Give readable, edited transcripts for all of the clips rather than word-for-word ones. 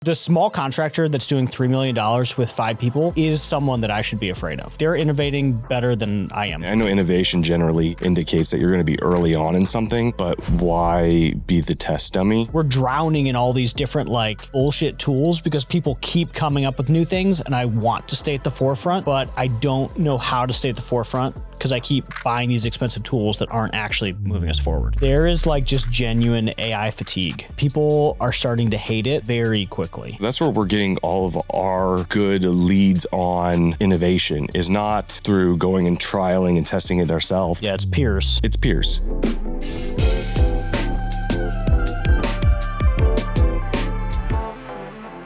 The small contractor that's doing $3 million with 5 people is someone that I should be afraid of. They're innovating better than I am. I know innovation generally indicates that you're going to be early on in something, but why be the test dummy? We're drowning in all these different bullshit tools because people keep coming up with new things, and I want to stay at the forefront, but I don't know how to stay at the forefront because I keep buying these expensive tools that aren't actually moving us forward. There is just genuine AI fatigue. People are starting to hate it very quickly. That's where we're getting all of our good leads on innovation, is not through going and trialing and testing it ourselves. Yeah, it's peers. It's peers.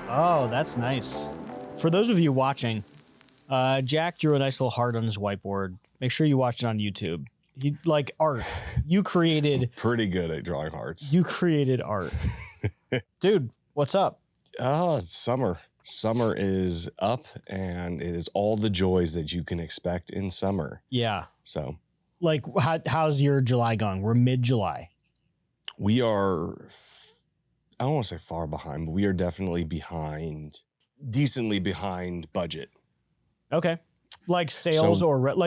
Oh, that's nice. For those of you watching, Jack drew a nice little heart on his whiteboard. Make sure you watch it on YouTube. He art. You created. Pretty good at drawing hearts. You created art. Dude, what's up? Oh, it's summer. Summer is up, and it is all the joys that you can expect in summer. Yeah. So, how's your July going? We're mid-July. We are, I don't want to say far behind, but we are definitely decently behind budget. Okay. Sales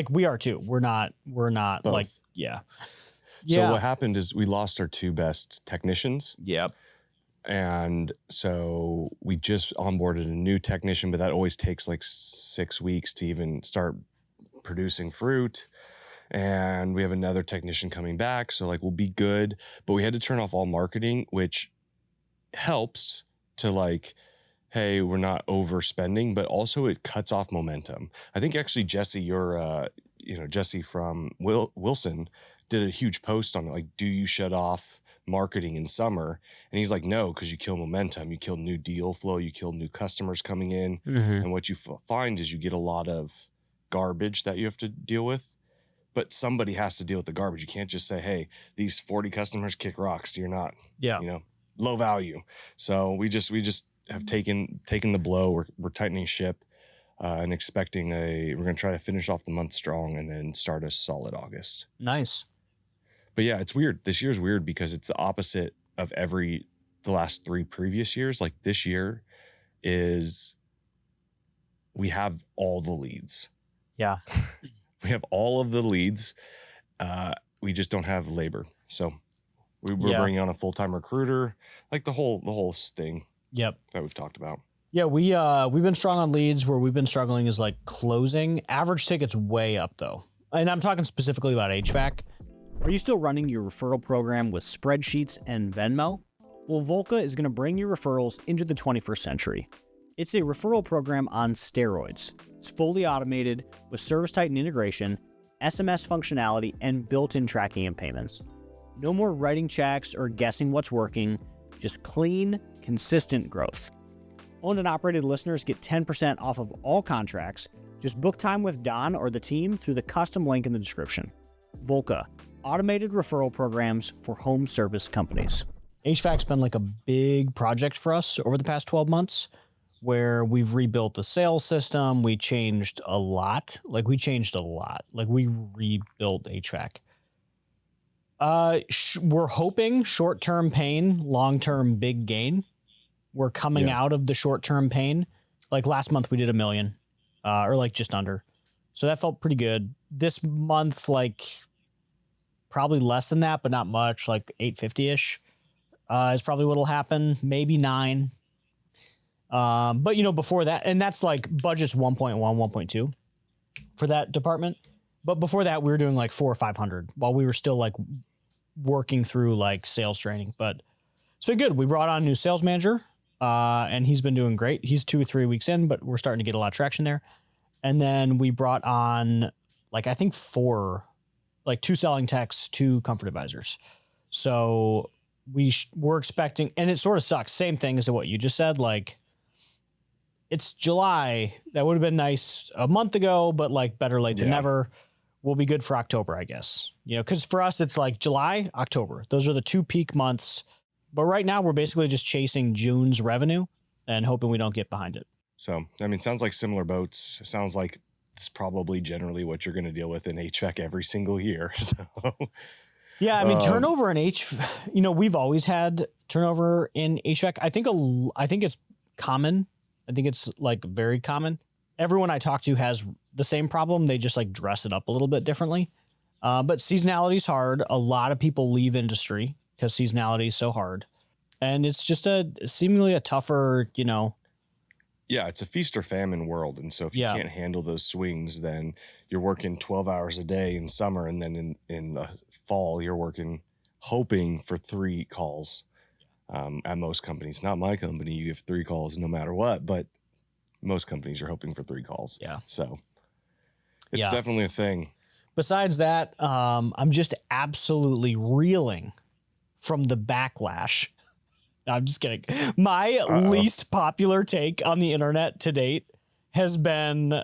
we are too. We're not both. Yeah. So what happened is we lost our 2 best technicians. Yep. And so we just onboarded a new technician, but that always takes 6 weeks to even start producing fruit. And we have another technician coming back. So we'll be good, but we had to turn off all marketing, which helps to hey, we're not overspending, but also it cuts off momentum. I think actually Jesse, Jesse from Wilson did a huge post on do you shut off marketing in summer? And he's like, no, because you kill momentum, you kill new deal flow, you kill new customers coming in. Mm-hmm. And what you find is you get a lot of garbage that you have to deal with, but somebody has to deal with the garbage. You can't just say, hey, these 40 customers kick rocks. You're not, low value. So we just have taken the blow. We're tightening ship and expecting we're going to try to finish off the month strong and then start a solid August. Nice. But yeah, it's weird. This year's weird because it's the opposite of the last 3 previous years. This year we have all the leads. Yeah. We have all of the leads. We just don't have labor. So we're bringing on a full-time recruiter, the whole thing. Yep. That we've talked about. Yeah, we've been strong on leads. Where we've been struggling is closing. Average ticket's way up though. And I'm talking specifically about HVAC. Are you still running your referral program with spreadsheets and Venmo? Well, Volca is going to bring your referrals into the 21st century. It's a referral program on steroids. It's fully automated with ServiceTitan integration, SMS functionality, and built-in tracking and payments. No more writing checks or guessing what's working, just clean, consistent growth. Owned and operated listeners get 10% off of all contracts. Just book time with Don or the team through the custom link in the description. Volca, automated referral programs for home service companies. HVAC's been a big project for us over the past 12 months where we've rebuilt the sales system. We changed a lot. We rebuilt HVAC. We're hoping short-term pain, long-term big gain. We're coming out of the short-term pain. Last month we did $1 million, or just under. So that felt pretty good. This month, probably less than that, but not much, 850-ish is probably what'll happen. Maybe 9. But before that, and that's budget's 1.1, 1.2 for that department. But before that, we were doing 400 or 500 while we were still working through sales training. But it's been good. We brought on a new sales manager, and he's been doing great. He's 2 or 3 weeks in, but we're starting to get a lot of traction there. And then we brought on I think 4, 2 selling techs, 2 comfort advisors. So we're expecting, and it sort of sucks. Same thing as what you just said. It's July. That would have been nice a month ago, but better late than never. We'll be good for October, I guess. Because for us, it's July, October. Those are the 2 peak months. But right now, we're basically just chasing June's revenue and hoping we don't get behind it. So, sounds like similar boats. Sounds like it's probably generally what you're going to deal with in HVAC every single year. So, yeah, turnover in we've always had turnover in HVAC. I think it's common. I think it's like very common. Everyone I talk to has the same problem. They just like dress it up a little bit differently. But seasonality is hard. A lot of people leave industry because seasonality is so hard. And it's just seemingly a tougher, Yeah, it's a feast or famine world. And so if you can't handle those swings, then you're working 12 hours a day in summer. And then in the fall, you're hoping for 3 calls at most companies. Not my company. You have 3 calls no matter what. But most companies are hoping for 3 calls. Yeah. So it's definitely a thing. Besides that, I'm just absolutely reeling from the backlash. I'm just kidding. My least popular take on the internet to date has been.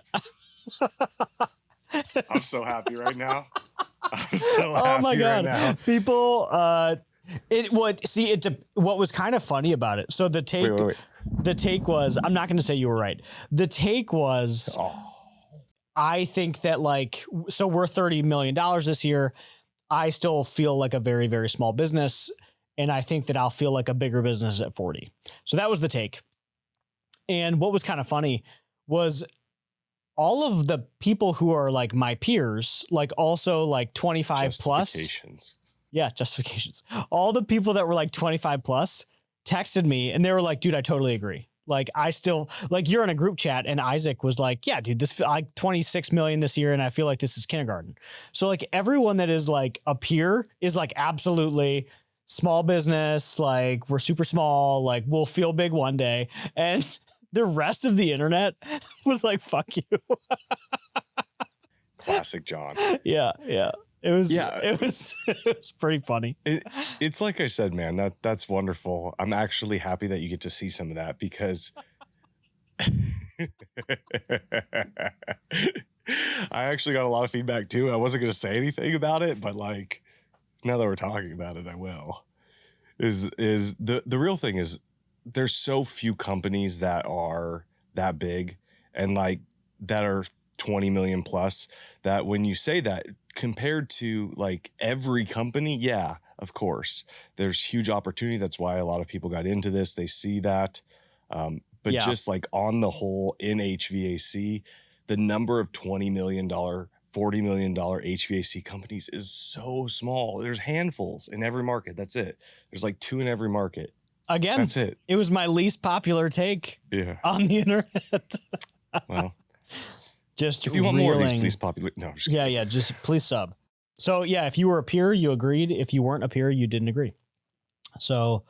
I'm so happy right now. I'm so happy. Oh my God. Right now. People, what was kind of funny about it. So the take, Wait. The take was, I'm not going to say you were right. The take was, I think that so we're $30 million this year. I still feel like a very, very small business. And I think that I'll feel like a bigger business at 40. So that was the take. And what was kind of funny was all of the people who are like my peers, like also like 25 plus. Yeah, justifications. All the people that were like 25 plus texted me and they were like, dude, I totally agree. Like I still like you're in a group chat and Isaac was like, yeah, dude, this like 26 million this year. And I feel like this is kindergarten. So like everyone that is like a peer is like absolutely small business. Like we're super small, like we'll feel big one day. And the rest of the internet was like, fuck you. Classic John. Yeah. It was pretty funny. It's like I said, man, that's wonderful. I'm actually happy that you get to see some of that because I actually got a lot of feedback too. I wasn't going to say anything about it, but like now that we're talking about it, I will. Is the real thing is there's so few companies that are that big and like that are 20 million plus that when you say that compared to like every company, yeah, of course, there's huge opportunity. That's why a lot of people got into this. They see that. But just like on the whole in HVAC, the number of $20 million, $40 million HVAC companies is so small. There's handfuls in every market. That's it. There's like 2 in every market. Again, that's it. It was my least popular take on the internet. Well, just if you want more of these, please populate. No, I'm just kidding. Yeah. Just please sub. So yeah, if you were a peer, you agreed. If you weren't a peer, you didn't agree. So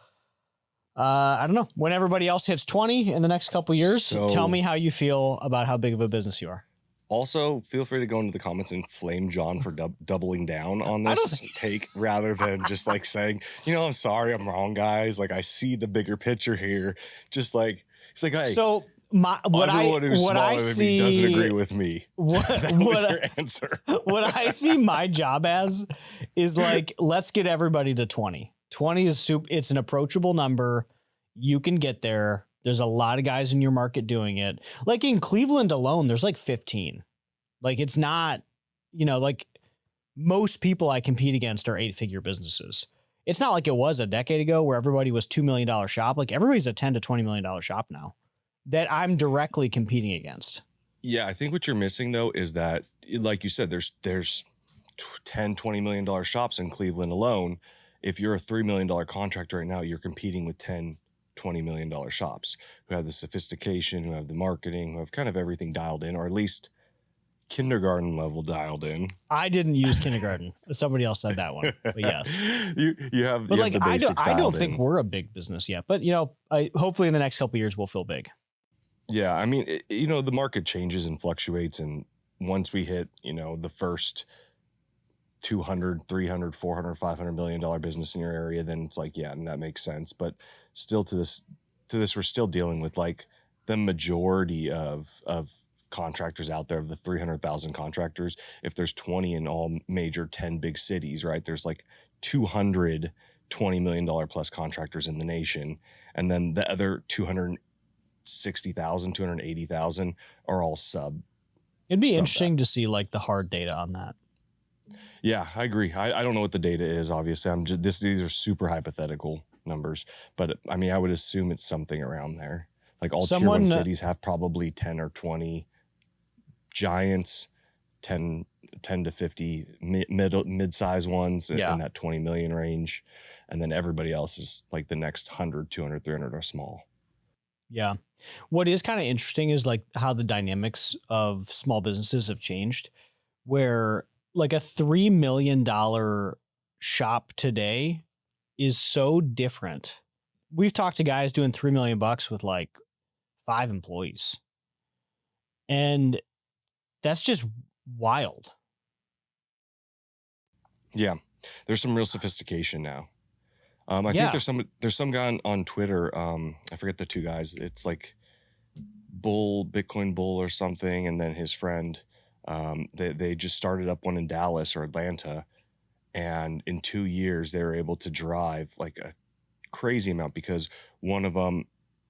I don't know. When everybody else hits 20 in the next couple of years, tell me how you feel about how big of a business you are. Also, feel free to go into the comments and flame John for doubling down on this take rather than just like saying, I'm sorry, I'm wrong, guys. Like I see the bigger picture here. Just like it's like, hey, so what I see doesn't agree with me. That was your answer. What I see my job as is like, let's get everybody to 20. 20 is it's an approachable number. You can get there. There's a lot of guys in your market doing it. Like in Cleveland alone, there's like 15. Like it's not, like most people I compete against are 8-figure businesses. It's not like it was a decade ago where everybody was $2 million shop. Like everybody's a $10 to $20 million shop now that I'm directly competing against. Yeah. I think what you're missing though, is that like you said, there's $10, $20 million shops in Cleveland alone. If you're a $3 million contractor right now, you're competing with $10, $20 million shops who have the sophistication, who have the marketing, who have kind of everything dialed in, or at least kindergarten level dialed in. I didn't use kindergarten. Somebody else said that one, but yes, you have. But you like, have the basics I don't dialed think in. we're a big business yet, but hopefully in the next couple of years we'll feel big. Yeah. I mean, the market changes and fluctuates. And once we hit, the first 200, 300, 400, $500 million business in your area, then it's like, yeah, and that makes sense. But still to this, we're still dealing with like the majority of contractors out there, of the 300,000 contractors. If there's 20 in all major 10 big cities, right? There's like 200 $20 million plus contractors in the nation. And then the other 260,000, 280,000 are all sub. It'd be interesting to see like the hard data on that. Yeah, I agree. I don't know what the data is. Obviously, these are super hypothetical numbers, but I mean, I would assume it's something around there. Like all tier one cities have probably 10 or 20 giants, 10 to 50 mid-size ones in that 20 million range. And then everybody else is like the next 100, 200, 300 are small. Yeah. What is kind of interesting is like how the dynamics of small businesses have changed, where like a $3 million shop today is so different. We've talked to guys doing $3 million with like 5 employees. And that's just wild. Yeah. There's some real sophistication now. I think there's some guy on Twitter. I forget the two guys. It's like Bitcoin Bull or something. And then his friend, they just started up one in Dallas or Atlanta. And in 2 years, they were able to drive like a crazy amount because one of them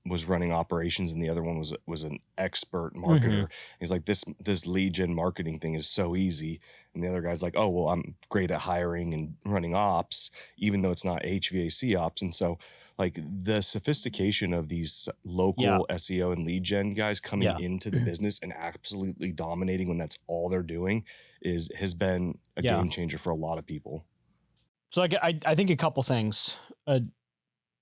was running operations and the other one was an expert marketer. He's like, this lead gen marketing thing is so easy. And the other guy's like, oh, well, I'm great at hiring and running ops, even though it's not HVAC ops. And so like the sophistication of these local SEO and lead gen guys coming into the business and absolutely dominating when that's all they're doing has been a game changer for a lot of people. So like, I think a couple things.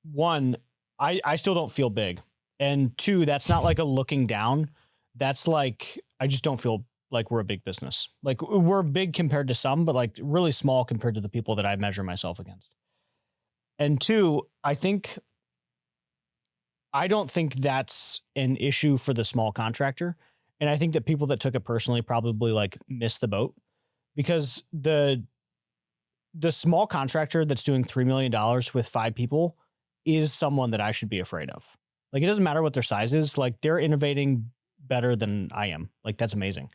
One, I still don't feel big. And 2, that's not like a looking down. That's like, I just don't feel like we're a big business. Like we're big compared to some, but like really small compared to the people that I measure myself against. And 2, I don't think that's an issue for the small contractor. And I think that people that took it personally probably like missed the boat, because the small contractor that's doing $3 million with 5 people is someone that I should be afraid of. Like, it doesn't matter what their size is. Like, they're innovating better than I am. Like, that's amazing.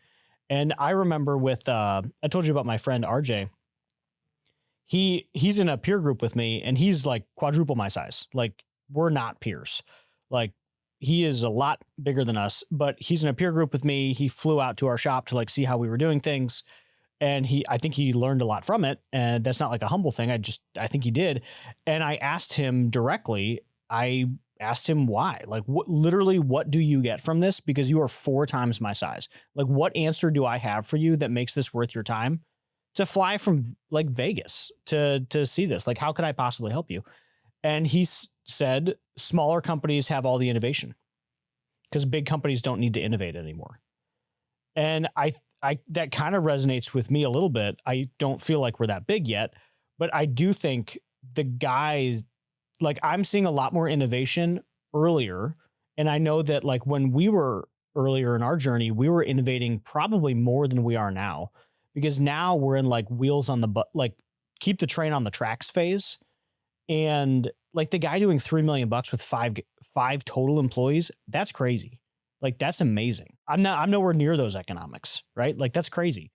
And I remember with, I told you about my friend RJ. He's in a peer group with me and he's like quadruple my size. Like, we're not peers. Like, he is a lot bigger than us, but he's in a peer group with me. He flew out to our shop to like see how we were doing things. And I think he learned a lot from it. And that's not like a humble thing. I think he did. And I asked him directly, I asked him why, like literally, what do you get from this? Because you are 4 times my size. Like, what answer do I have for you that makes this worth your time to fly from like Vegas to see this? Like, how could I possibly help you? And he said, smaller companies have all the innovation because big companies don't need to innovate anymore. And that kind of resonates with me a little bit. I don't feel like we're that big yet, but I do think the guys, like, I'm seeing a lot more innovation earlier. And I know that like when we were earlier in our journey, we were innovating probably more than we are now, because now we're in like wheels on the like keep the train on the tracks phase. And like the guy doing $3 million with five total employees, that's crazy. Like, that's amazing. I'm nowhere near those economics, right? Like, that's crazy.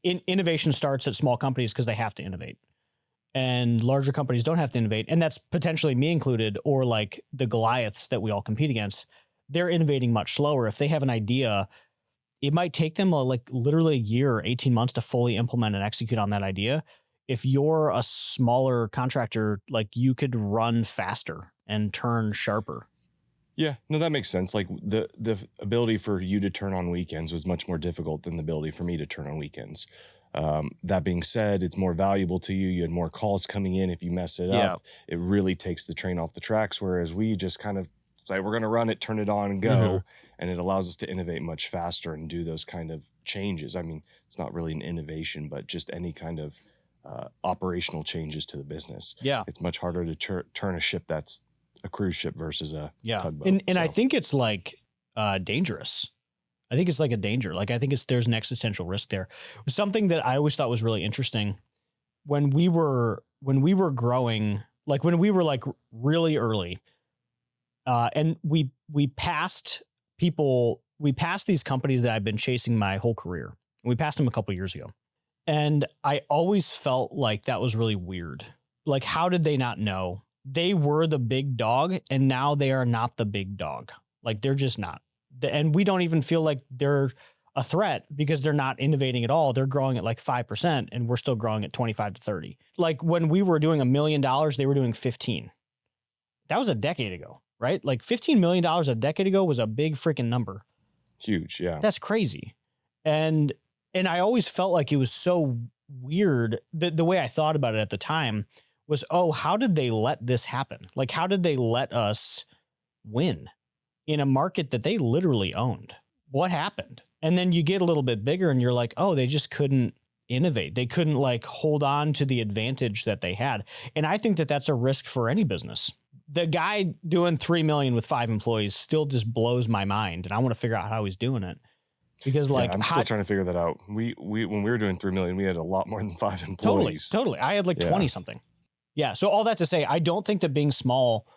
Innovation starts at small companies because they have to innovate, and larger companies don't have to innovate. And that's potentially me included, or like the Goliaths that we all compete against. They're innovating much slower. If they have an idea, it might take them like literally a year or 18 months to fully implement and execute on that idea. If you're a smaller contractor, like, you could run faster and turn sharper. Yeah, no, that makes sense. Like the ability for you to turn on weekends was much more difficult than the ability for me to turn on weekends. That being said, it's more valuable to you. You had more calls coming in. If you mess it up, it really takes the train off the tracks. Whereas we just kind of say, we're going to run it, turn it on and go. And it allows us to innovate much faster and do those kind of changes. I mean, it's not really an innovation, but just any kind of operational changes to the business. Yeah. It's much harder to turn a ship that's a cruise ship versus a tugboat. And I think it's like dangerous. I think it's like a danger. Like, I think there's an existential risk there. Something that I always thought was really interesting when we were growing, like when we were like really early, and we passed these companies that I've been chasing my whole career. We passed them a couple of years ago. And I always felt like that was really weird. Like, how did they not know? They were the big dog, and now they are not the big dog. Like, they're just not. And we don't even feel like they're a threat because they're not innovating at all. They're growing at like 5%, and we're still growing at 25 to 30. Like, when we were doing $1 million, they were doing 15. That was a decade ago. right? Like $15 million a decade ago was a big freaking number. Huge. Yeah. That's crazy. And I always felt like it was so weird. The way I thought about it at the time was, oh, how did they let this happen? Like, how did they let us win in a market that they literally owned? What happened? And then you get a little bit bigger and you're like, oh, they just couldn't innovate. They couldn't like hold on to the advantage that they had. And I think that that's a risk for any business. The guy doing 3 million with 5 employees still just blows my mind. And I want to figure out how he's doing it. Because like, I'm still trying to figure that out. We when we were doing 3 million, we had a lot more than 5 employees. Totally. I had like 20 something. Yeah. So all that to say, I don't think that being small,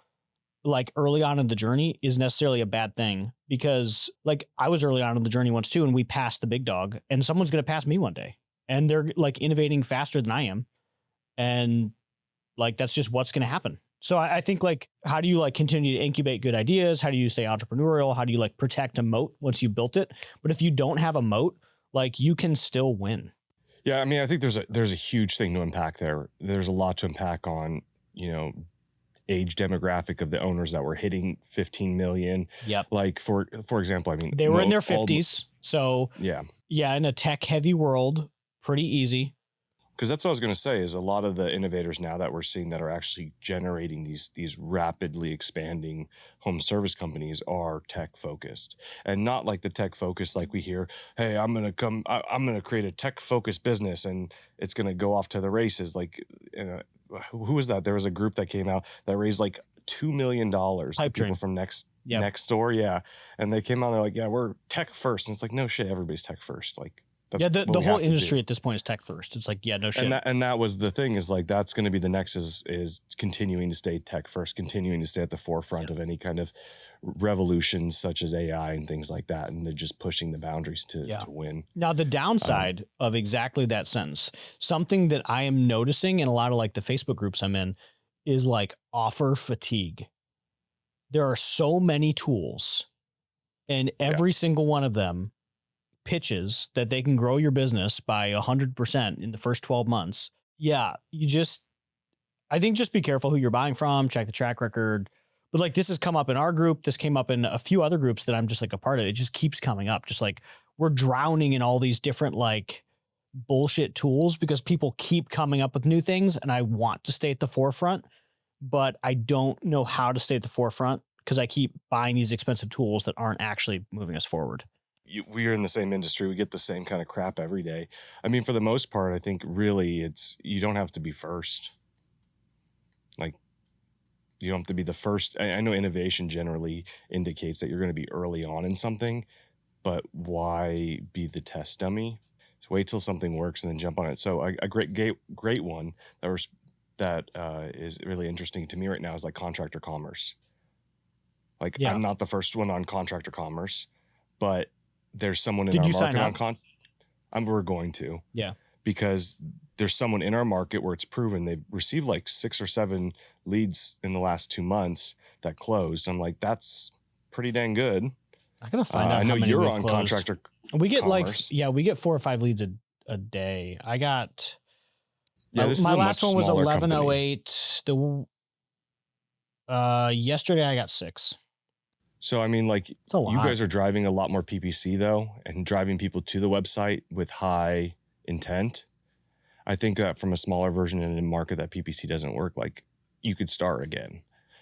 like early on in the journey, is necessarily a bad thing, because like I was early on in the journey once too, and we passed the big dog, and someone's going to pass me one day, and they're like innovating faster than I am. And like, that's just what's going to happen. So I think like, how do you like continue to incubate good ideas? How do you stay entrepreneurial? How do you like protect a moat once you built it? But if you don't have a moat, like you can still win. Yeah. I mean, I think there's a huge thing to unpack there. There's a lot to unpack on, you know, age demographic of the owners that were hitting 15 million. Yep. Like for example, I mean, they were in their 50s. So yeah, in a tech heavy world, pretty easy. Because that's what I was going to say, is a lot of the innovators now that we're seeing that are actually generating these rapidly expanding home service companies are tech focused, and not like the tech focused like we hear, hey, I'm going to create a tech focused business and it's going to go off to the races. Like, who was that? There was a group that came out that raised like $2 million. Pipe people from next door. Yeah. And they came out and they're like, yeah, we're tech first. And it's like, no shit, everybody's tech first. Like, the whole industry at this point is tech first. It's like, yeah, no shit. And that was the thing, is like, that's going to be the next is continuing to stay tech first, continuing to stay at the forefront of any kind of revolutions such as AI and things like that. And they're just pushing the boundaries to win. Now, the downside of exactly that sentence, something that I am noticing in a lot of like the Facebook groups I'm in, is like offer fatigue. There are so many tools, and every single one of them pitches that they can grow your business by 100% in the first 12 months. Yeah. I think just be careful who you're buying from, check the track record. But like, this has come up in our group. This came up in a few other groups that I'm just like a part of. It just keeps coming up. Just like, we're drowning in all these different like bullshit tools because people keep coming up with new things, and I want to stay at the forefront, but I don't know how to stay at the forefront because I keep buying these expensive tools that aren't actually moving us forward. We are in the same industry. We get the same kind of crap every day. I mean, for the most part, I think really you don't have to be first. Like, you don't have to be the first. I know innovation generally indicates that you're going to be early on in something, but why be the test dummy? Just wait till something works and then jump on it. So a great one that is really interesting to me right now is like contractor commerce. Like, I'm not the first one on contractor commerce, but there's someone in our market we're going to. Yeah. Because there's someone in our market where it's proven they've received like 6 or 7 leads in the last 2 months that closed. I'm like, that's pretty dang good. I gotta find out. I know how many you're we've on closed. contractor. We get commerce. we get 4 or 5 leads a day. I got this my is last one was 1108. Yesterday I got 6. So, I mean, like, It's a lot. you guys are driving a lot more PPC though, and driving people to the website with high intent. I think that from a smaller version in a market that PPC doesn't work, like, you could start again.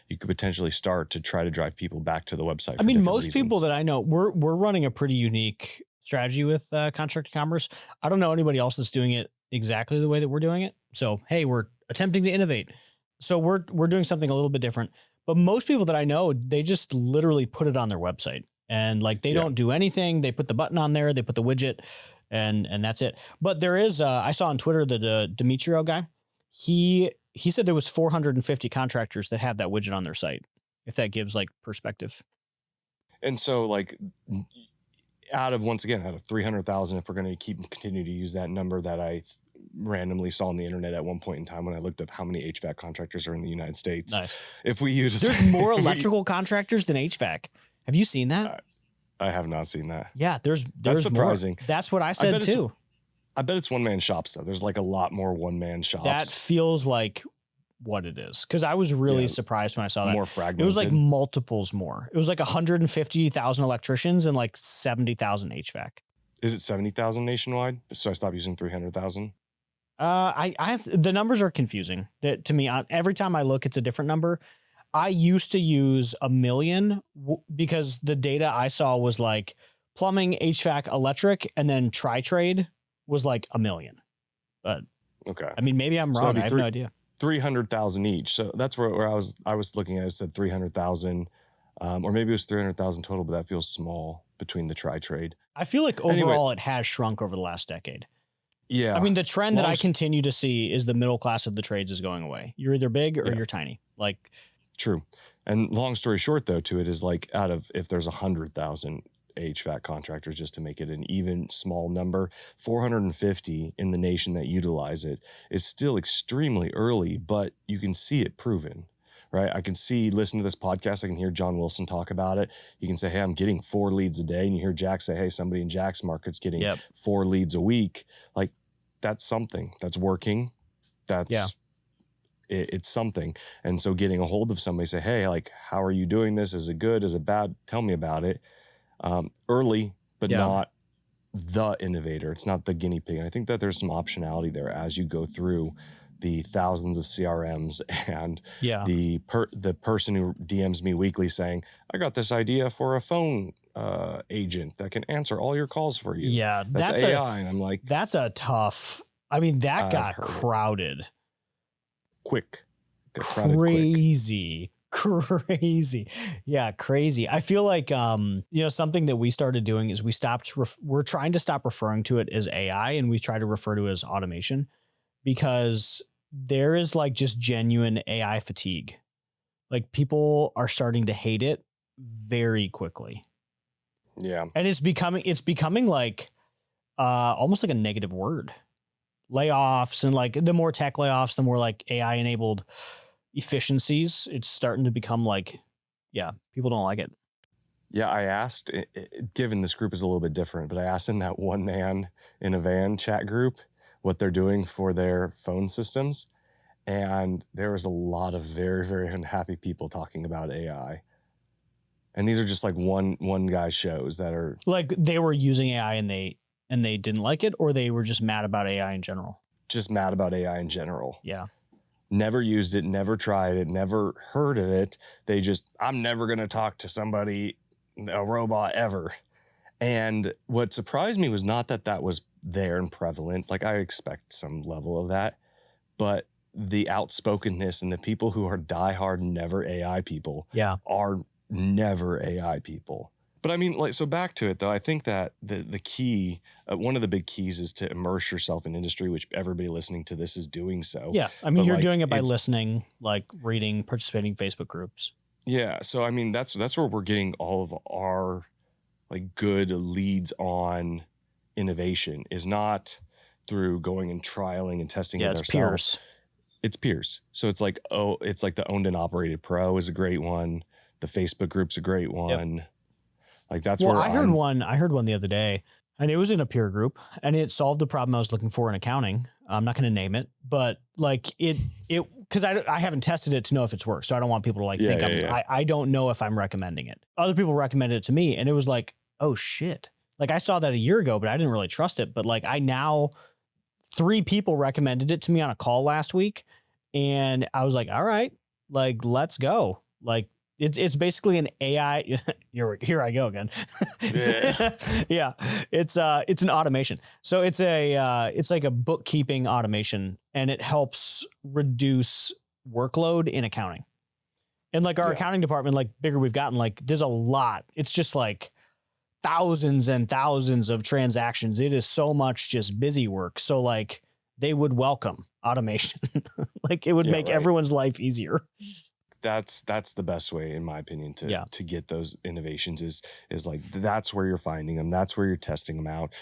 You could potentially start to try to drive people back to the website. I mean, most people that I know, we're running a pretty unique strategy with contractor commerce. I don't know anybody else that's doing it exactly the way that we're doing it. So, hey, we're attempting to innovate. So we're doing something a little bit different. But most people that I know, they just literally put it on their website, and like they don't do anything. They put the button on there, they put the widget, and that's it. But there is, I saw on Twitter that Demetrio guy, he said there was 450 contractors that have that widget on their site, if that gives like perspective. And so, like, out of 300,000, if we're going to continue to use that number that I randomly saw on the internet at one point in time when I looked up how many HVAC contractors are in the United States. Nice. If we use, there's more electrical contractors than HVAC. Have you seen that? I have not seen that. Yeah, there's that's surprising. More. That's what I said too. I bet it's one-man shops though. There's like a lot more one-man shops. That feels like what it is. Cause I was really Yeah. surprised when I saw that. More fragmented. It was like multiples more. It was like 150,000 electricians and like 70,000 HVAC. Is it 70,000 nationwide? So I stopped using 300,000. The numbers are confusing to me. Every time I look, it's a different number. I used to use 1 million because the data I saw was like plumbing, HVAC, electric, and then tri-trade was like 1 million. But okay, I mean, maybe I'm wrong. I have no idea. 300,000 each. So that's where I was looking at. It said 300,000, or maybe it was 300,000 total, but that feels small between the tri-trade. I feel like overall it has shrunk over the last decade. Yeah. I mean, the trend that I continue to see is the middle class of the trades is going away. You're either big or you're tiny. Like, true. And long story short, though, to it is like if there's 100,000 HVAC contractors, just to make it an even small number, 450 in the nation that utilize it is still extremely early, but you can see it proven, right? I can listen to this podcast. I can hear John Wilson talk about it. You can say, hey, I'm getting 4 leads a day. And you hear Jack say, hey, somebody in Jack's market's getting 4 leads a week. Like, that's something that's working. It's something. And so getting a hold of somebody, say, hey, like, how are you doing this? Is it good? Is it bad? Tell me about it. Early, but not the innovator. It's not the guinea pig. And I think that there's some optionality there as you go through the thousands of CRMs and the person who DMs me weekly saying, I got this idea for a phone agent that can answer all your calls for you. Yeah, that's AI. And I'm like, that's a tough, I mean, that got crowded. Quick. Crazy. Yeah, crazy. I feel like, something that we started doing is we're trying to stop referring to it as AI and we try to refer to it as automation, because there is like just genuine AI fatigue. Like, people are starting to hate it very quickly. Yeah. And it's becoming like almost like a negative word. Layoffs, and like the more tech layoffs, the more like AI enabled efficiencies. It's starting to become like, people don't like it. Yeah, I asked, given this group is a little bit different, but I asked in that one man in a van chat group what they're doing for their phone systems. And there was a lot of very, very unhappy people talking about AI. And these are just like one guy's shows that are like, they were using AI and they didn't like it, or they were just mad about AI in general. Just mad about AI in general. Yeah. Never used it, never tried it, never heard of it. I'm never going to talk to a robot ever. And what surprised me was not that was there and prevalent. Like, I expect some level of that, but the outspokenness and the people who are diehard never AI people are never AI people. But I mean, like, so back to it though, I think that the key, one of the big keys is to immerse yourself in industry, which everybody listening to this is doing so. Yeah. I mean, you're doing it by listening, like reading, participating in Facebook groups. Yeah. So, I mean, that's where we're getting all of our like good leads on innovation, is not through going and trialing and testing it ourselves. It's peers. So it's like the owned and operated pro is a great one. The Facebook group's a great one. Yep. Like, that's where I heard one the other day, and it was in a peer group, and it solved the problem I was looking for in accounting. I'm not going to name it, but like because I haven't tested it to know if it's worked. So I don't want people to like think I don't know if I'm recommending it. Other people recommended it to me, and it was like, oh shit. Like, I saw that a year ago, but I didn't really trust it. But like, 3 people recommended it to me on a call last week, and I was like, all right, like, let's go. Like, it's basically an AI. Here I go again. It's an automation. So it's like a bookkeeping automation, and it helps reduce workload in accounting. And like our accounting department, like bigger we've gotten, like there's a lot. It's just like thousands and thousands of transactions. It is so much just busy work. So like they would welcome automation. Like, it would make everyone's life easier. That's the best way, in my opinion, to get those innovations is like, that's where you're finding them. That's where you're testing them out.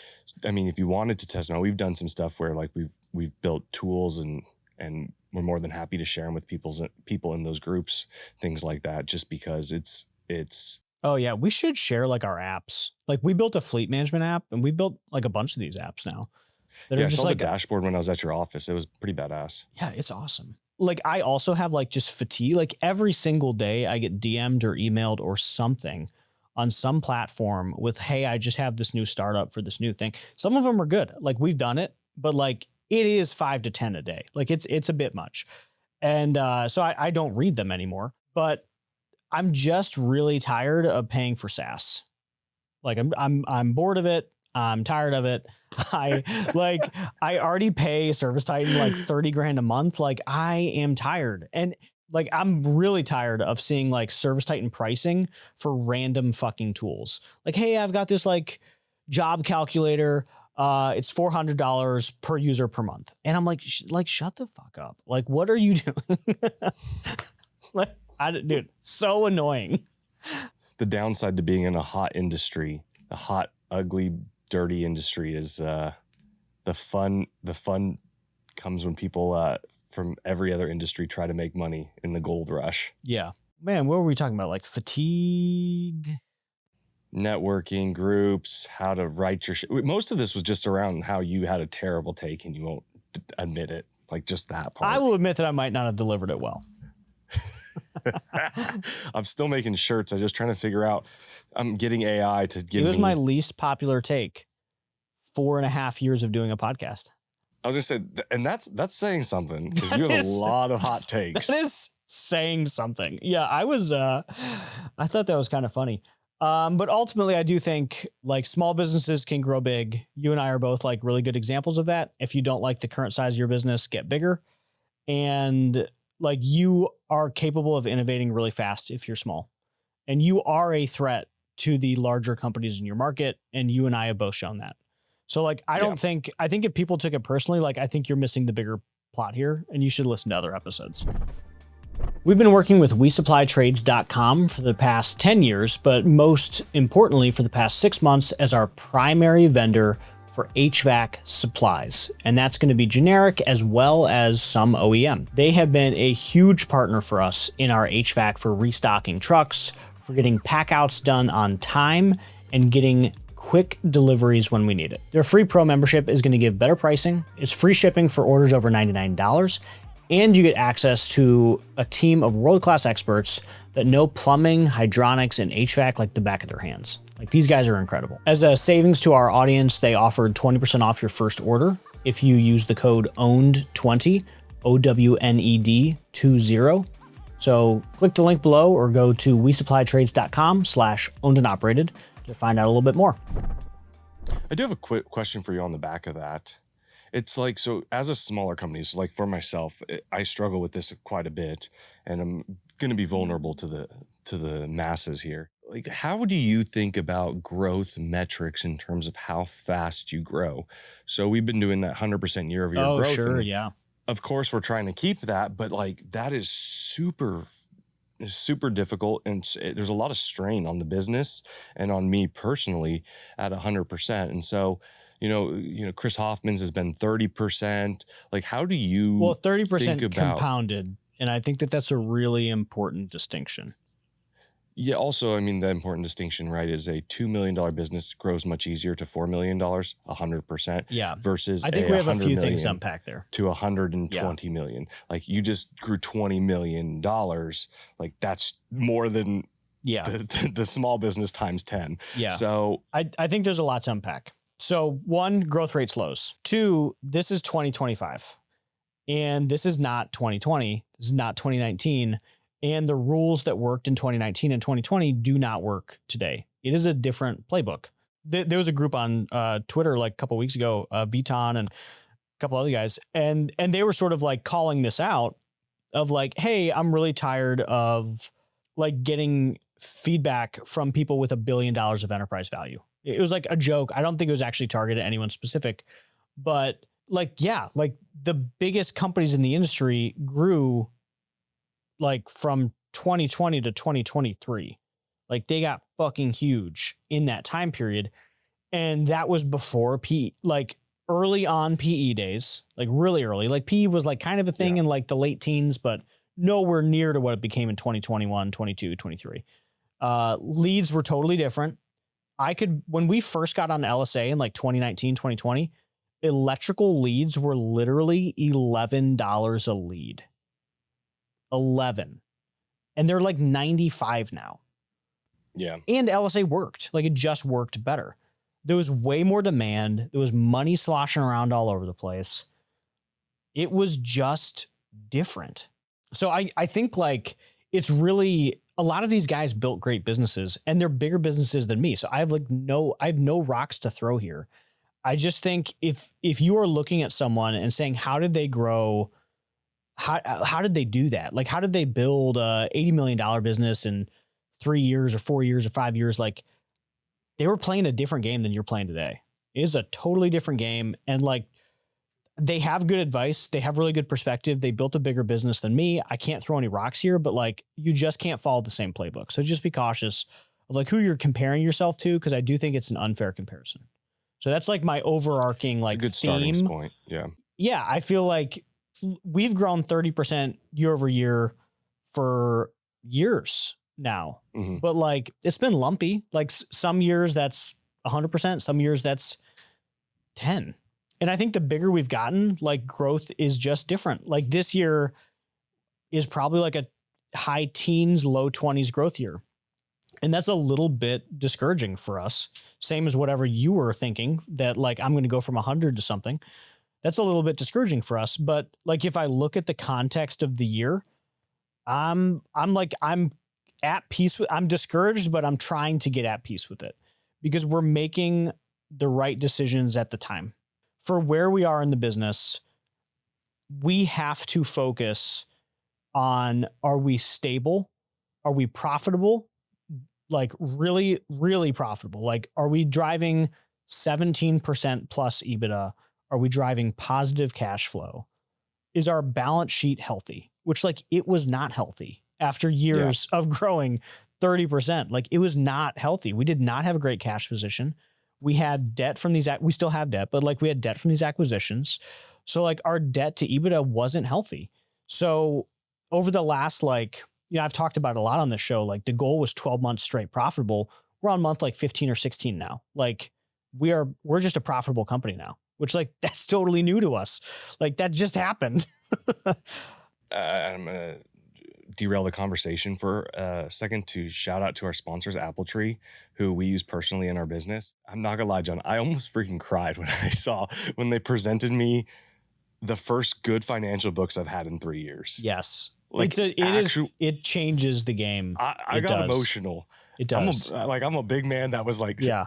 I mean, if you wanted to test them out, we've done some stuff where like we've built tools and we're more than happy to share them with people in those groups, things like that, just because it's. Oh yeah. We should share like our apps. Like, we built a fleet management app, and we built like a bunch of these apps now. I saw the dashboard when I was at your office. It was pretty badass. Yeah, it's awesome. like I also have like just fatigue. Like every single day I get DM'd or emailed or something on some platform with, hey, I just have this new startup for this new thing. Some of them are good. Like we've done it, but like it is 5 to 10 a day. Like it's a bit much. And so I don't read them anymore, but I'm just really tired of paying for SaaS. Like I'm bored of it. I'm tired of it. I already pay ServiceTitan like 30 grand a month. Like I am tired. And like, I'm really tired of seeing like ServiceTitan pricing for random fucking tools. Like, hey, I've got this like job calculator. It's $400 per user per month. And I'm like, shut the fuck up. Like, what are you doing? Like, dude, so annoying. The downside to being in a hot industry, a hot, ugly, dirty industry is the fun comes when people from every other industry try to make money in the gold rush. Yeah. Man, what were we talking about? Like fatigue? Networking, groups, how to write your shit. Most of this was just around how you had a terrible take and you won't admit it. Like just that part. I will admit that I might not have delivered it well. I'm still making shirts. I'm just trying to figure out. I'm getting AI to give me. It was my least popular take. 4.5 years of doing a podcast. I was gonna say, and that's saying something because you have a lot of hot takes. That is saying something. Yeah, I thought that was kind of funny. But ultimately, I do think like small businesses can grow big. You and I are both like really good examples of that. If you don't like the current size of your business, get bigger. And like you are capable of innovating really fast if you're small. And you are a threat to the larger companies in your market. And you and I have both shown that. So like, I think if people took it personally, like I think you're missing the bigger plot here and you should listen to other episodes. We've been working with WeSupplyTrades.com for the past 10 years, but most importantly for the past 6 months as our primary vendor for HVAC supplies. And that's going to be generic as well as some OEM. They have been a huge partner for us in our HVAC for restocking trucks, for getting packouts done on time, and getting quick deliveries when we need it. Their free pro membership is going to give better pricing. It's free shipping for orders over $99. And you get access to a team of world-class experts that know plumbing, hydronics, and HVAC like the back of their hands. Like these guys are incredible. As a savings to our audience, they offered 20% off your first order if you use the code OWNED20, OWNED20. So click the link below or go to WeSupplyTrades.com/owned and to find out a little bit more. I do have a quick question for you on the back of that. It's like, so as a smaller company, so like for myself, I struggle with this quite a bit and I'm going to be vulnerable to the masses here. Like, how do you think about growth metrics in terms of how fast you grow? So we've been doing that 100% year over year growth. Oh, sure. Yeah. Of course, we're trying to keep that, but like that is super difficult. And there's a lot of strain on the business and on me personally at 100%. And so, you know, Chris Hoffman's has been 30%. Like, how do you 30% compounded. And I think that that's a really important distinction. Yeah. Also, I mean, the important distinction, right, is a $2 million business grows much easier to $4 million, 100%. Yeah. Versus I think we have a few things to unpack there. To 120 million. Like you just grew $20 million. Like that's more than the small business times 10. Yeah. So I think there's a lot to unpack. So 1, growth rate slows. 2, this is 2025 and this is not 2020. This is not 2019. And the rules that worked in 2019 and 2020 do not work today. It is a different playbook. There was a group on Twitter like a couple of weeks ago, Viton and a couple other guys, and they were sort of like calling this out of like, hey, I'm really tired of like getting feedback from people with $1 billion of enterprise value. It was like a joke. I don't think it was actually targeted at anyone specific, but like, yeah, like the biggest companies in the industry grew like from 2020 to 2023. Like they got fucking huge in that time period. And that was before PE, like early on PE days, like really early. Like PE was like kind of a thing in like the late teens, but nowhere near to what it became in 2021, 22, 23. Leads were totally different. When we first got on LSA in like 2019, 2020, electrical leads were literally $11 a lead. 11. And they're like 95 now. Yeah. And LSA worked. Like, it just worked better. There was way more demand. There was money sloshing around all over the place. It was just different. So I think like it's really, a lot of these guys built great businesses and they're bigger businesses than me. So I have no rocks to throw here. I just think if you are looking at someone and saying, how did they grow? How did they do that? Like, how did they build a $80 million business in 3 years or 4 years or 5 years? Like, they were playing a different game than you're playing today. It is a totally different game. And like, they have good advice. They have really good perspective. They built a bigger business than me. I can't throw any rocks here, but like, you just can't follow the same playbook. So just be cautious of like who you're comparing yourself to, because I do think it's an unfair comparison. So that's like my overarching like it's a good theme. starting point. Yeah. Yeah. I feel like we've grown 30% year over year for years now, but like it's been lumpy. Like some years that's 100%, some years that's 10. And I think the bigger we've gotten, like growth is just different. Like this year is probably like a high teens, low 20s growth year. And that's a little bit discouraging for us. Same as whatever you were thinking that like, I'm going to go from 100 to something. That's a little bit discouraging for us. But like, if I look at the context of the year, I'm at peace with, I'm discouraged, but I'm trying to get at peace with it because we're making the right decisions at the time. For where we are in the business, we have to focus on, are we stable? Are we profitable? Like really, really profitable? Like, are we driving 17% plus EBITDA? Are we driving positive cash flow? Is our balance sheet healthy? Which like it was not healthy after years of growing 30%. Like it was not healthy. We did not have a great cash position. We had debt from these, we still have debt, but like we had debt from these acquisitions. So like our debt to EBITDA wasn't healthy. So over the last, like, you know, I've talked about it a lot on this show. Like the goal was 12 months straight profitable. We're on month like 15 or 16 now. Like we're just a profitable company now, which like that's totally new to us. Like that just happened. I'm going to derail the conversation for a second to shout out to our sponsors, Apple Tree, who we use personally in our business. I'm not gonna lie, John, I almost freaking cried when they presented me the first good financial books I've had in 3 years. Yes. Like it changes the game. I got emotional. It does. I'm a big man that was like, yeah,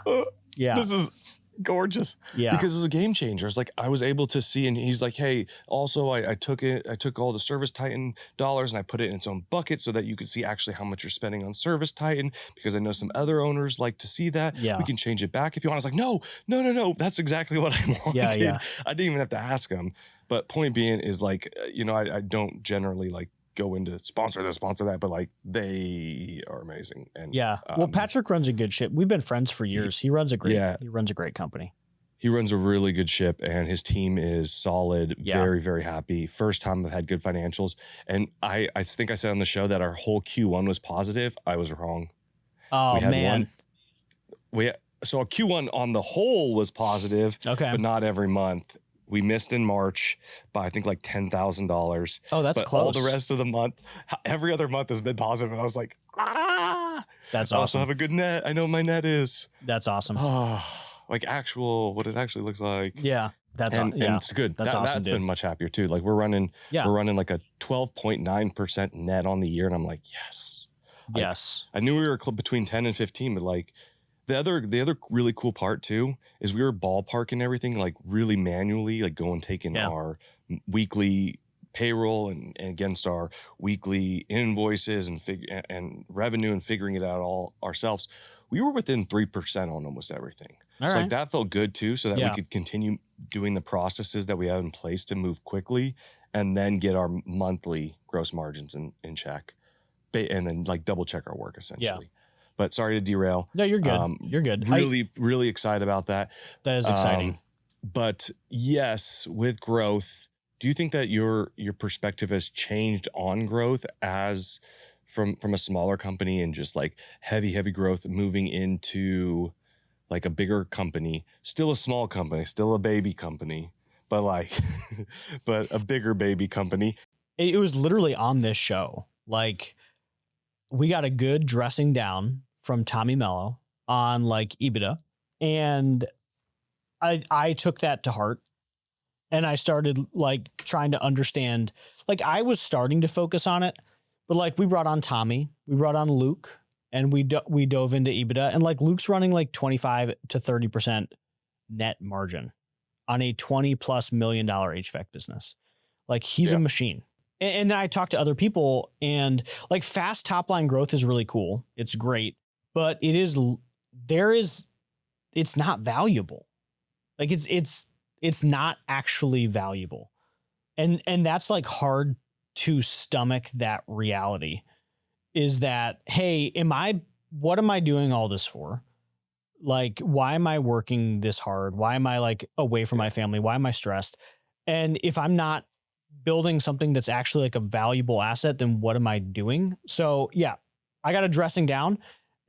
this is gorgeous. Yeah. Because it was a game changer. It's like I was able to see, and he's like, hey, also I took all the ServiceTitan dollars and I put it in its own bucket so that you could see actually how much you're spending on ServiceTitan, because I know some other owners like to see that. Yeah. We can change it back if you want. I was like, no. That's exactly what I wanted. Yeah. I didn't even have to ask him. But point being is like, you know, I don't generally like go into sponsor this, sponsor that, but like they are amazing. And well, Patrick runs a good ship. We've been friends for years. He runs a great company. He runs a really good ship and his team is solid. Very, very happy. First time I've had good financials. And I think I said on the show that our whole Q1 was positive. I was wrong. Oh man. So our Q1 on the whole was positive, but not every month. We missed in March by, I think, like $10,000. Oh, that's close. All the rest of the month, every other month has been positive. And I was like, That's awesome. I also have a good net. I know what my net is. That's awesome. Like what it actually looks like. Yeah. And it's good. That's awesome. That's been much happier too. Like we're running like a 12.9% net on the year. And I'm like, yes. Yes. I knew we were between 10 and 15, but like, the other really cool part too is we were ballparking everything like really manually, like going taking our weekly payroll and against our weekly invoices and revenue and figuring it out all ourselves. We were within 3% on almost everything. Like that felt good too, so that we could continue doing the processes that we have in place to move quickly and then get our monthly gross margins in check, and then like double check our work essentially. Yeah. But sorry to derail. No, you're good. You're good. Really excited about that. That is exciting. But yes, with growth, do you think that your perspective has changed on growth as from a smaller company and just like heavy growth moving into like a bigger company, still a small company, still a baby company, but like, but a bigger baby company? it was literally on this show. Like, we got a good dressing down from Tommy Mello on like EBITDA. And I took that to heart. And I started like trying to understand, like I was starting to focus on it, but like we brought on Tommy, we brought on Luke, and we dove into EBITDA, and like Luke's running like 25 to 30% net margin on a $20+ million HVAC business. Like he's a machine. And then I talked to other people, and like fast top line growth is really cool. It's great, but it's not valuable. Like it's not actually valuable. And that's like hard to stomach that reality, is that, hey, what am I doing all this for? Like, why am I working this hard? Why am I like away from my family? Why am I stressed? And if I'm not building something that's actually like a valuable asset, then what am I doing? So yeah, I got a dressing down.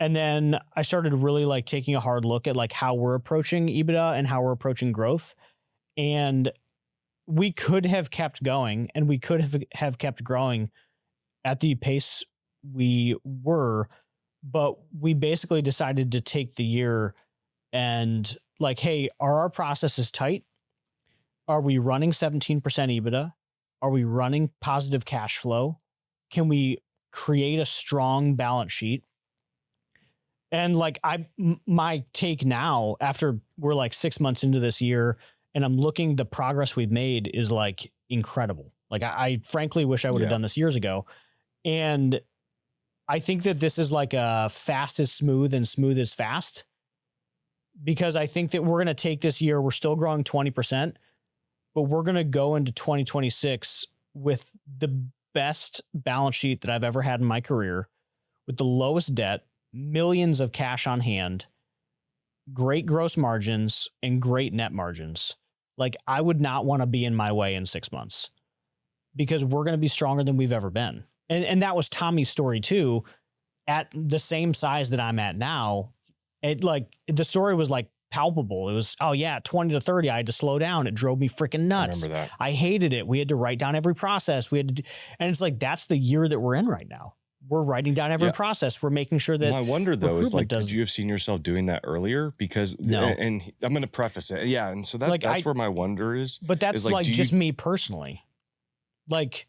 And then I started really like taking a hard look at like how we're approaching EBITDA and how we're approaching growth. And we could have kept going, and we could have kept growing at the pace we were, but we basically decided to take the year and like, hey, are our processes tight? Are we running 17% EBITDA? Are we running positive cash flow? Can we create a strong balance sheet? And like my take now, after we're like 6 months into this year, and I'm looking, the progress we've made is like incredible. Like I frankly wish I would have done this years ago. And I think that this is like a fast is smooth and smooth is fast, because I think that we're going to take this year, we're still growing 20%, but we're going to go into 2026 with the best balance sheet that I've ever had in my career, with the lowest debt, millions of cash on hand, great gross margins, and great net margins. Like I would not want to be in my way in 6 months, because we're going to be stronger than we've ever been. And that was Tommy's story too. At the same size that I'm at now, it like the story was like palpable. It was, oh yeah, 20 to 30, I had to slow down. It drove me freaking nuts. I remember that. I hated it. We had to write down every process. And it's like, that's the year that we're in right now. We're writing down every process. We're making sure that. My wonder though is like, could you have seen yourself doing that earlier? Because no. And I'm going to preface it. Yeah. And so that's where my wonder is. But that's like just me personally. Like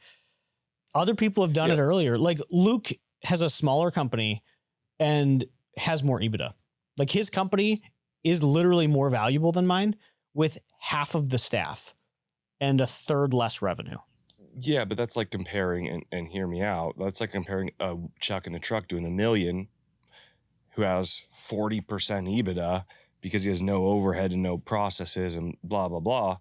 other people have done it earlier. Like Luke has a smaller company and has more EBITDA. Like his company is literally more valuable than mine, with half of the staff and a third less revenue. Yeah, but that's like comparing, and hear me out. That's like comparing a Chuck in a truck doing $1 million, who has 40% EBITDA because he has no overhead and no processes and blah, blah, blah,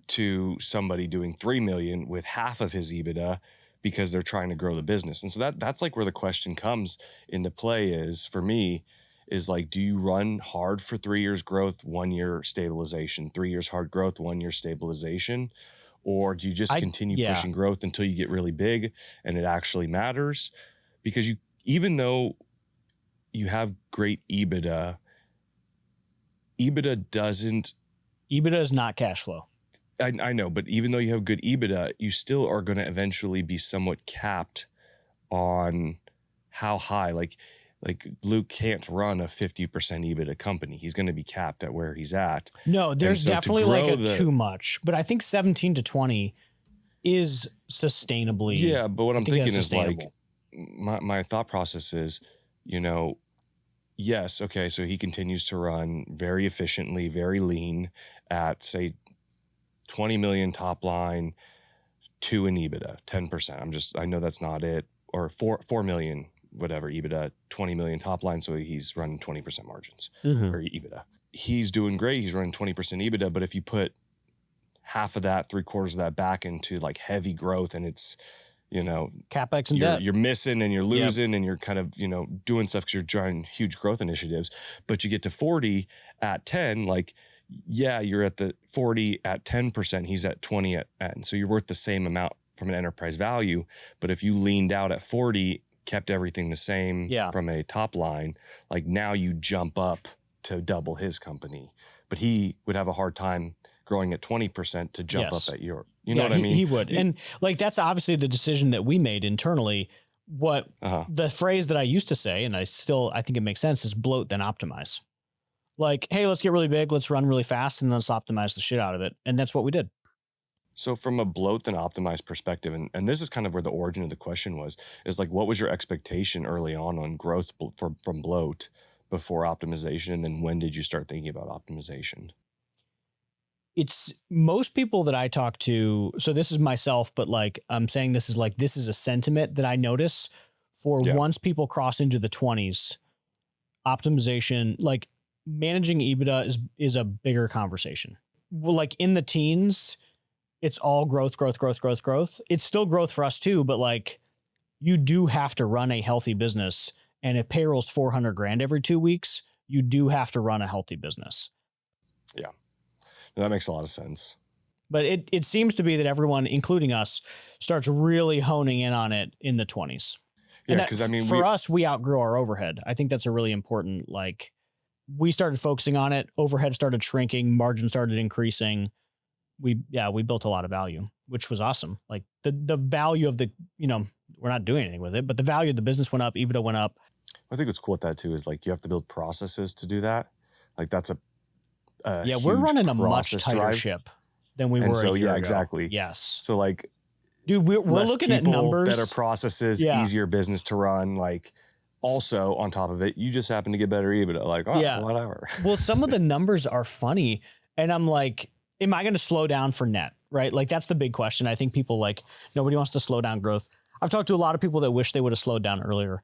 to somebody doing 3 million with half of his EBITDA because they're trying to grow the business. And so that's like where the question comes into play is, for me, is like, do you run hard for 3 years growth, 1 year stabilization, 3 years hard growth, 1 year stabilization? Or do you just continue pushing growth until you get really big and it actually matters? Because even though you have great EBITDA is not cash flow. I know, but even though you have good EBITDA, you still are going to eventually be somewhat capped on how high. Like Luke can't run a 50% EBITDA company. He's going to be capped at where he's at. No, there's definitely like too much, but I think 17 to 20 is sustainably. Yeah, but what I'm thinking is like, my thought process is, yes, okay, so he continues to run very efficiently, very lean at, say, 20 million top line, 2 in EBITDA, 10%. I know that's not it. Or 4 million, whatever, EBITDA, 20 million top line. So he's running 20% margins or EBITDA. He's doing great. He's running 20% EBITDA. But if you put half of that, 3/4 of that back into like heavy growth, and it's, CapEx and debt, you're missing and you're losing and you're kind of, doing stuff because you're trying huge growth initiatives, but you get to 40 at 10, like, yeah, you're at the 40 at 10%. He's at 20 and so you're worth the same amount from an enterprise value. But if you leaned out at 40, kept everything the same from a top line, like now you jump up to double his company. But he would have a hard time growing at 20% to jump up at You know what I mean? He would. And like, that's obviously the decision that we made internally. What the phrase that I used to say, and I think it makes sense, is bloat then optimize. Like, hey, let's get really big, let's run really fast, and let's optimize the shit out of it. And that's what we did. So from a bloat then optimize perspective, and this is kind of where the origin of the question is like, what was your expectation early on growth from bloat before optimization? And then when did you start thinking about optimization? It's most people that I talk to. So this is myself, but like I'm saying, this is a sentiment that I notice for once people cross into the 20s, optimization, like managing EBITDA is a bigger conversation. Well, like in the teens, it's all growth. It's still growth for us too, but like you do have to run a healthy business. And if payroll's $400,000 every 2 weeks, you do have to run a healthy business. Yeah. That makes a lot of sense. But it seems to be that everyone, including us, starts really honing in on it in the 20s. Yeah, because I mean, for us, we outgrew our overhead. I think that's a really important, like, we started focusing on it. Overhead started shrinking. Margin started increasing. We built a lot of value, which was awesome. Like the value of we're not doing anything with it, but the value of the business went up. EBITDA went up. I think what's cool with that too is like you have to build processes to do that. Like that's we're running a much tighter ship than we were a year ago. Exactly. Yes. So like, dude, we're looking at numbers, better processes, easier business to run. Like also on top of it, you just happen to get better EBITDA. Like, whatever. Well, some of the numbers are funny. And I'm like, am I going to slow down for net? Right? Like that's the big question. I think people like, nobody wants to slow down growth. I've talked to a lot of people that wish they would have slowed down earlier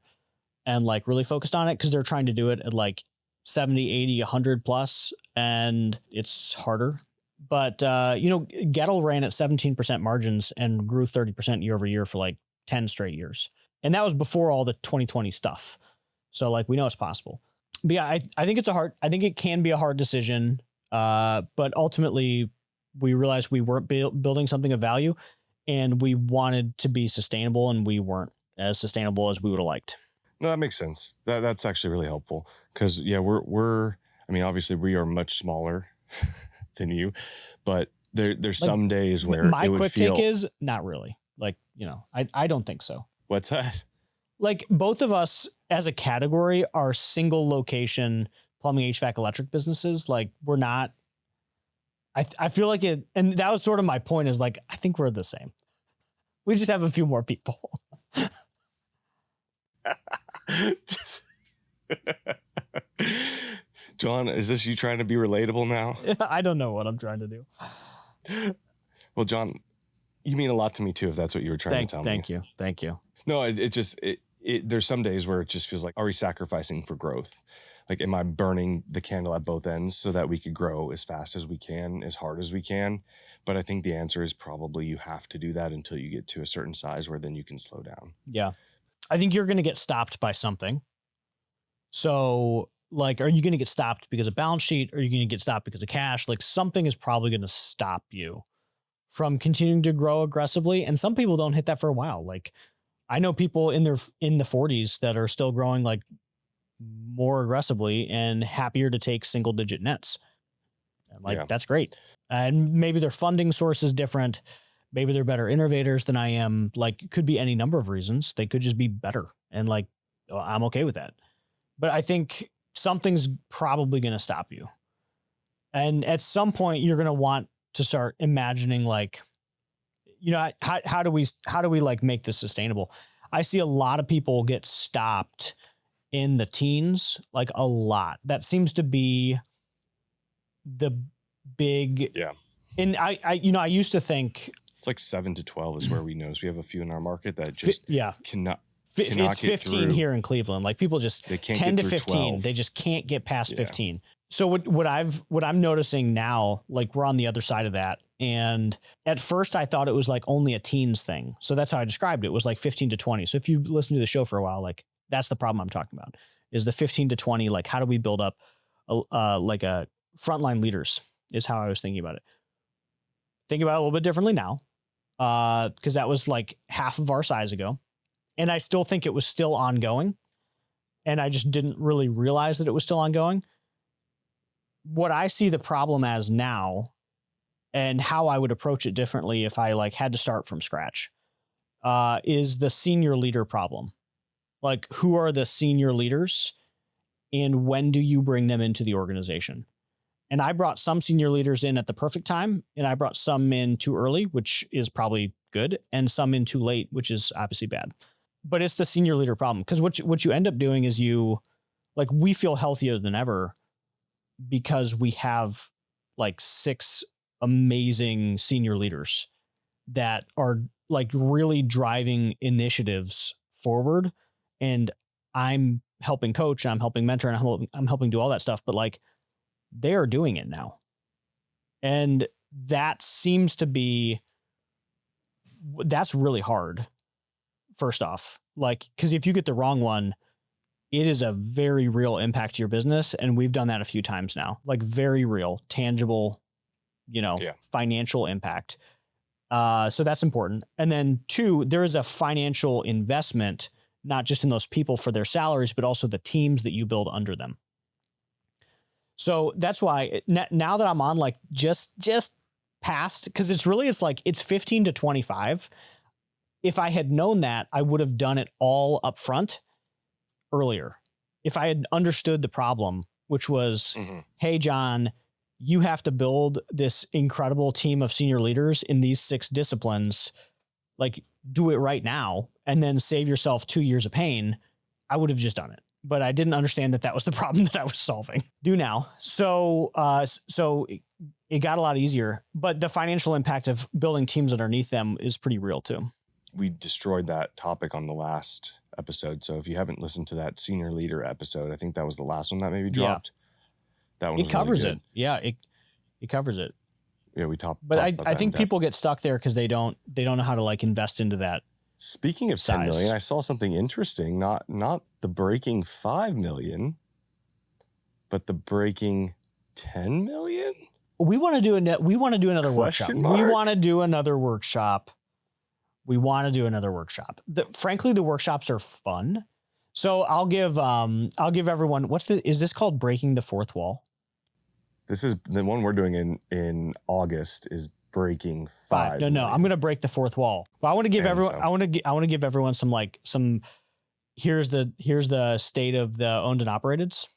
and like really focused on it because they're trying to do it at like 70, 80, 100 plus, and it's harder. But, Gettle ran at 17% margins and grew 30% year over year for like 10 straight years. And that was before all the 2020 stuff. So like, we know it's possible. But yeah, I think I think it can be a hard decision. But ultimately we realized we weren't building something of value and we wanted to be sustainable, and we weren't as sustainable as we would have liked. No, that makes sense. That's actually really helpful because obviously we are much smaller than you, but there's some days where my quick take is not really like, I don't think so. What's that? Like both of us as a category are single location plumbing, HVAC, electric businesses. Like we're not, I feel like it. And that was sort of my point is like, I think we're the same. We just have a few more people. John, is this you trying to be relatable now? I don't know what I'm trying to do. Well, John, you mean a lot to me too, if that's what you were trying to tell me. Thank you. No, there's some days where it just feels like, are we sacrificing for growth? Like, am I burning the candle at both ends so that we could grow as fast as we can, as hard as we can? But I think the answer is probably you have to do that until you get to a certain size where then you can slow down. Yeah. I think you're going to get stopped by something. So like, are you going to get stopped because of balance sheet? Or are you going to get stopped because of cash? Like something is probably going to stop you from continuing to grow aggressively. And some people don't hit that for a while. Like I know people in the 40s that are still growing like more aggressively and happier to take single digit nets. Like that's great. And maybe their funding source is different. Maybe they're better innovators than I am. Like could be any number of reasons. They could just be better. And like, I'm okay with that. But I think something's probably going to stop you. And at some point you're going to want to start imagining like, how do we like make this sustainable? I see a lot of people get stopped in the teens, like a lot. That seems to be the big, And I used to think it's like 7 to 12 is where we notice we have a few in our market that just cannot. It's 15 here in Cleveland. Like people just 10 to 15, 12. They just can't get past 15. So what I'm noticing now, like we're on the other side of that. And at first I thought it was like only a teens thing. So that's how I described it. It was like 15 to 20. So if you listen to the show for a while, like that's the problem I'm talking about is the 15 to 20. Like how do we build up like a frontline leaders is how I was thinking about it. Think about it a little bit differently now. Cause that was like half of our size ago. And I still think it was still ongoing. And I just didn't really realize that it was still ongoing. What I see the problem as now, and how I would approach it differently if I like had to start from scratch, is the senior leader problem. Like, who are the senior leaders and when do you bring them into the organization? And I brought some senior leaders in at the perfect time, and I brought some in too early, which is probably good, and some in too late, which is obviously bad. But it's the senior leader problem, because what you end up doing is we feel healthier than ever because we have like 6 amazing senior leaders that are like really driving initiatives forward. And I'm helping coach, and I'm helping mentor, and I'm helping do all that stuff. But like, they are doing it now. And that seems to be, that's really hard. First off, like, because if you get the wrong one, it is a very real impact to your business. And we've done that a few times now, like very real, tangible, financial impact. So that's important. And then 2, there is a financial investment, not just in those people for their salaries, but also the teams that you build under them. So that's why now that I'm on like just past, because it's 15 to 25. If I had known that, I would have done it all up front earlier. If I had understood the problem, which was, hey, John, you have to build this incredible team of senior leaders in these 6 disciplines, like do it right now and then save yourself 2 years of pain, I would have just done it. But I didn't understand that was the problem that I was solving. Do now. So it got a lot easier, but the financial impact of building teams underneath them is pretty real too. We destroyed that topic on the last episode. So if you haven't listened to that senior leader episode, I think that was the last one that maybe dropped. That one covers really it. Yeah, it covers it. Yeah, we talked. But I think people get stuck there because they don't know how to like invest into that. Speaking of 10 million, I saw something interesting. Not the breaking 5 million, but the breaking 10 million. We want to do another workshop. We want to do another workshop. Frankly, the workshops are fun. So I'll give everyone, is this called breaking the 4th wall? This is the one we're doing in August is breaking 5. No, I'm going to break the 4th wall. Well, I want to give everyone, I want to give everyone some, here's the state of the owned and operateds.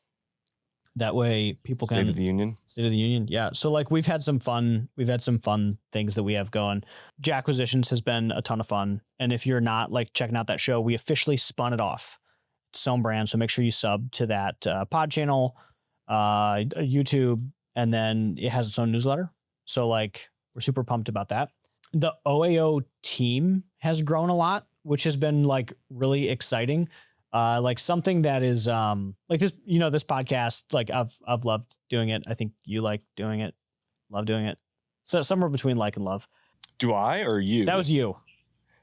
That way people can State of the Union. Yeah. So like we've had some fun things that we have going. Jacquisitions has been a ton of fun. And if you're not like checking out that show, we officially spun it off. It's its own brand. So make sure you sub to that pod channel, YouTube, and then it has its own newsletter. So like we're super pumped about that. The OAO team has grown a lot, which has been like really exciting. Like something that is like this, this podcast, like I've loved doing it. I think you like doing it, love doing it. So somewhere between like and love. Do I or you? That was you.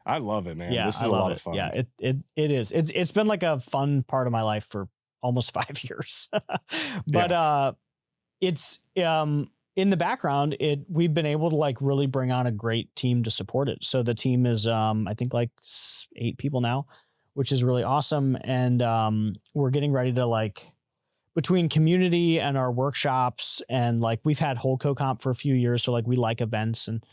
I love it, man. Yeah, this is a lot of fun. Yeah, it is. It's been like a fun part of my life for almost 5 years. But it's in the background, we've been able to like really bring on a great team to support it. So the team is I think like 8 people now, which is really awesome. And we're getting ready to like, between community and our workshops, and like we've had Holco Comp for a few years. So like we like events, and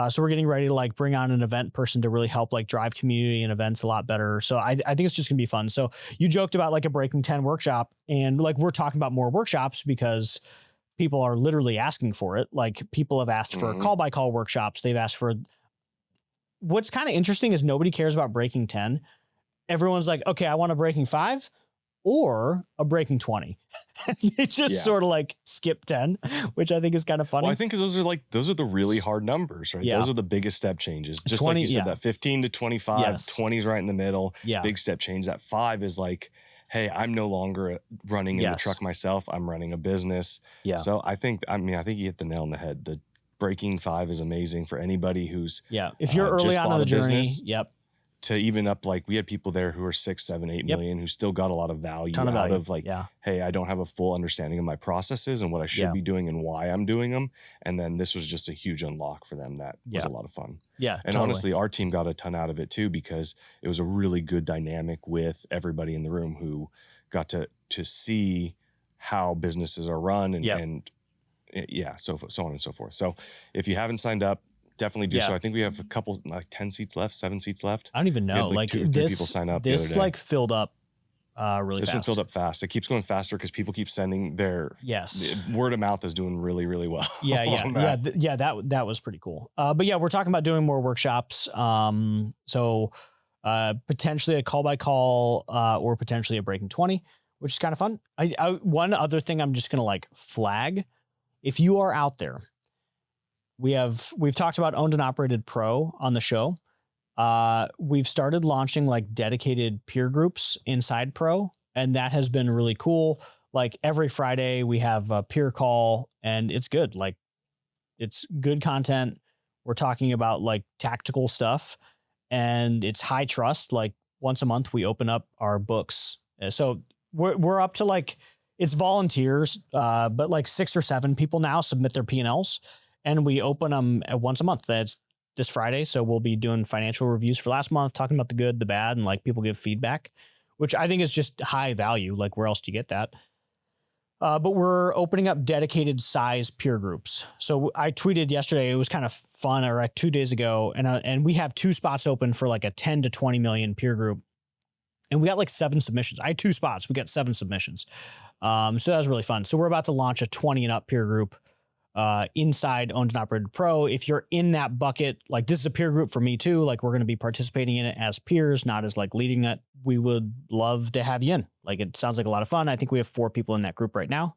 so we're getting ready to like bring on an event person to really help like drive community and events a lot better. So I think it's just gonna be fun. So you joked about like a Breaking 10 workshop, and like we're talking about more workshops because people are literally asking for it. Like people have asked for call by call workshops. They've asked for, what's kind of interesting is nobody cares about Breaking 10. Everyone's like, okay, I want a Breaking 5 or a Breaking 20. They just sort of like skip 10, which I think is kind of funny. Well, I think because those are the really hard numbers, right? Yeah. Those are the biggest step changes. Just 20, like you said, that 15 to 25, 20 is right in the middle. Yeah. Big step change. That 5 is like, hey, I'm no longer running in the truck myself. I'm running a business. Yeah. So I think you hit the nail on the head. The Breaking 5 is amazing for anybody who's if you're early on the journey. Business, to even up, like we had people there who are 6, 7, 8 million who still got a lot of value out of like, hey, I don't have a full understanding of my processes and what I should be doing and why I'm doing them. And then this was just a huge unlock for them. That was a lot of fun. Yeah. And honestly, our team got a ton out of it too, because it was a really good dynamic with everybody in the room who got to see how businesses are run and yeah, so on and so forth. So if you haven't signed up, definitely do so. I think we have a couple, like 10 seats left, 7 seats left. I don't even know. Like 2 or 3 people sign up the other day. Like filled up really this fast. one filled up fast. It keeps going faster because people keep sending their word of mouth is doing really, really well. That was pretty cool. But yeah, we're talking about doing more workshops. So potentially a call by call or potentially a breaking 20, which is kind of fun. One other thing I'm just gonna like flag, if you are out there, we've talked about owned and operated pro on the show. We've started launching like dedicated peer groups inside pro, and that has been really cool. Like every Friday we have a peer call, and it's good. Like it's good content. We're talking about like tactical stuff, and it's high trust. Like once a month we open up our books. So we're up to like, it's volunteers, but like 6 or 7 people now submit their P&Ls, and we open them once a month. That's this Friday. So we'll be doing financial reviews for last month, talking about the good, the bad, and like people give feedback, which I think is just high value. Like where else do you get that? But we're opening up dedicated size peer groups. So I tweeted yesterday, it was kind of fun, or 2 days ago. And we have 2 spots open for like a 10 to 20 million peer group. And we got like 7 submissions. I had 2 spots. We got 7 submissions. So that was really fun. So we're about to launch a 20 and up peer group inside owned and operated pro. If you're in that bucket, like this is a peer group for me too. Like we're going to be participating in it as peers, not as like leading it. We would love to have you in. Like it sounds like a lot of fun. I think we have 4 people in that group right now.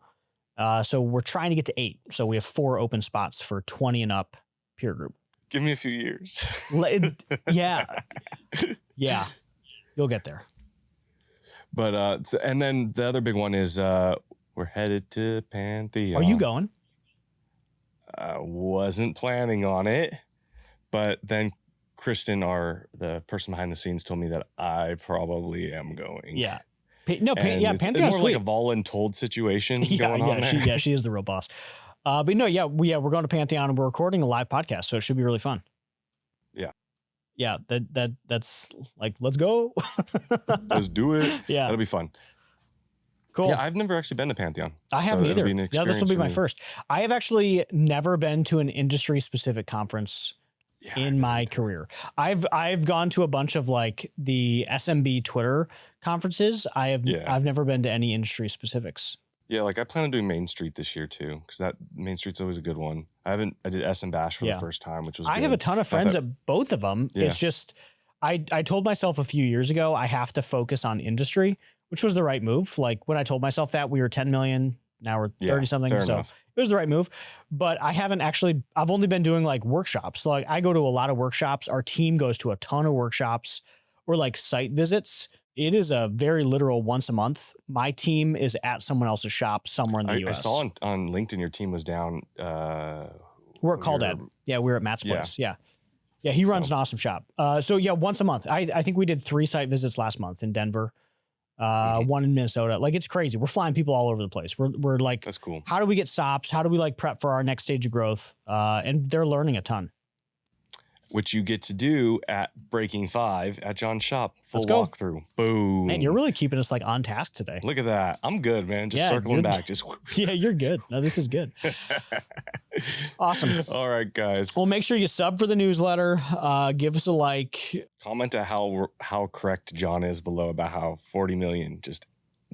So we're trying to get to 8. So we have 4 open spots for 20 and up peer group. Give me a few years. Yeah. You'll get there. But and then the other big one is we're headed to Pantheon. Are you going? I wasn't planning on it, but then Kristen, the person behind the scenes, told me that I probably am going. Yeah. Pantheon's more like a voluntold situation going on there. She is the real boss. But no, we're going to Pantheon and we're recording a live podcast, so it should be really fun. Yeah, that's like, let's go. Let's do it. Yeah, that'll be fun. Cool. Yeah, I've never actually been to Pantheon. I haven't either. Yeah, this will be my first. I have actually never been to an industry specific conference in my career. I've gone to a bunch of like the SMB Twitter conferences. I've never been to any industry specifics. Yeah, like I plan on doing Main Street this year too, because that Main Street's always a good one. I did SM Bash for the first time, which was good. I have a ton of friends at both of them. Yeah. It's just, I told myself a few years ago, I have to focus on industry, which was the right move. Like when I told myself that, we were 10 million, now we're 30 something. So enough. It was the right move, but I've only been doing like workshops. So like I go to a lot of workshops. Our team goes to a ton of workshops or like site visits. It is a very literal once a month. My team is at someone else's shop somewhere in the US. I saw on LinkedIn your team was down. We're at Call Dad. Yeah, we're at Matt's place. Yeah. He runs an awesome shop. So once a month. I think we did 3 site visits last month in Denver, 1 in Minnesota. Like it's crazy. We're flying people all over the place. We're like, that's cool. How do we get stops? How do we like prep for our next stage of growth? And they're learning a ton. Which you get to do at Breaking 5 at John's shop. Full walkthrough. Boom. Man, you're really keeping us like on task today. Look at that. I'm good, man. Just circling back. Yeah, you're good. No, this is good. Awesome. All right, guys. Well, make sure you sub for the newsletter. Give us a like. Comment at how correct John is below about how 40 million just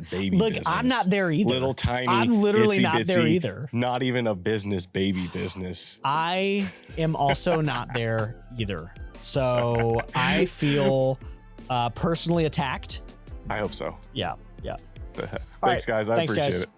baby Look, business. I'm not there either. Little tiny. I'm literally itsy, not bitsy, there either. Not even a baby business. I am also not there either. So I feel personally attacked. I hope so. Yeah. Thanks, guys. I appreciate it.